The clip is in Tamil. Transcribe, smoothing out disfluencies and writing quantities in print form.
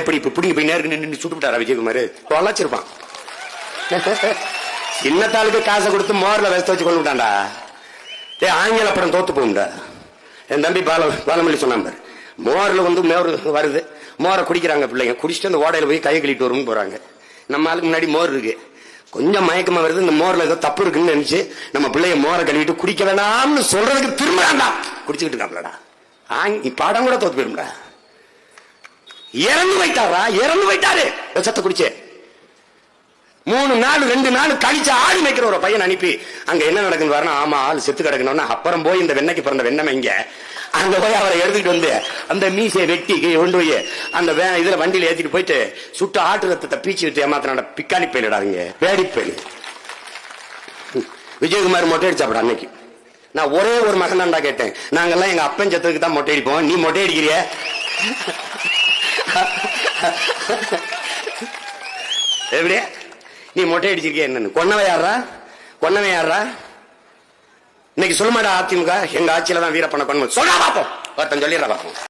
எப்படி இப்ப பிடிங்க போய் நேருக்கு நின்று சுட்டு விட்டாரா விஜயகுமார்? தொலைச்சிருப்பான். சின்னத்தாளுக்கு காசை கொடுத்து மோர்ல வச்சு வச்சு கொண்டு விட்டான்டா. ஆங்கில படம் தோத்து போகும்டா. என் தம்பி பாலமல்லி சொன்னான், மோர்ல மோர் வருது, மோரை குடிக்கிறாங்க பிள்ளைங்க, குடிச்சிட்டு அந்த ஓடையில போய் கை கழிட்டு வரும்னு போறாங்க. நம்ம ஆளுக்கு முன்னாடி மோர் இருக்கு, கொஞ்சம் மயக்கமா வருது, இந்த மோர்ல ஏதோ தப்பு இருக்குன்னு நினைச்சு நம்ம பிள்ளைய மோரை கழுவிட்டு குடிக்க வேணாம்னு சொல்றதுக்கு திரும்ப குடிச்சுக்கிட்டு இருக்காங்களா. படம் கூட தோத்து போயிரும்டா. இறந்து போயிட்டாரு சத்த குடிச்சே. 3 நாள் 2 நாள் கழிச்சு ஆடு மேய்க்கிற ஒரு பையன் அனுப்பி அங்க என்ன நடக்குன்னு வரணும். ஆமா, ஆள் செத்து கிடக்கணும்னா அப்புறம் போய் இந்த வெண்ணைக்கு பிறந்த வெண்ணமை இங்க அங்க போய் அவரை எடுத்துக்கிட்டு வந்து அந்த மீசையை வெட்டி கொண்டு போய் அந்த இதுல வண்டியில ஏத்திட்டு போயிட்டு சுட்டு ஆட்டு ரத்தத்தை பீச்சு விட்டு ஏமாத்தின பிக்காலி பயிலிடாதீங்க, பேடி பயிலு. விஜயகுமார் மொட்டை அடிச்சாப்பட அன்னைக்கு. நான் ஒரே ஒரு மகன் தான்டா கேட்டேன். நாங்கெல்லாம் எங்க அப்பன் சத்துக்கு தான் மொட்டை அடிப்போம், நீ மொட்டை அடிக்கிறிய? எப்படியா நீ மொட்டை அடிச்சிருக்கிய? என்னன்னு கொன்னவன் யாரா? இன்னைக்கு சொல்ல மாட்டா அதிமுக எங்க ஆட்சியில தான் வீரப்பண்ண கொண்டு சொல்ல பார்ப்போம், ஒருத்தன் சொல்லிடுற பார்ப்போம்.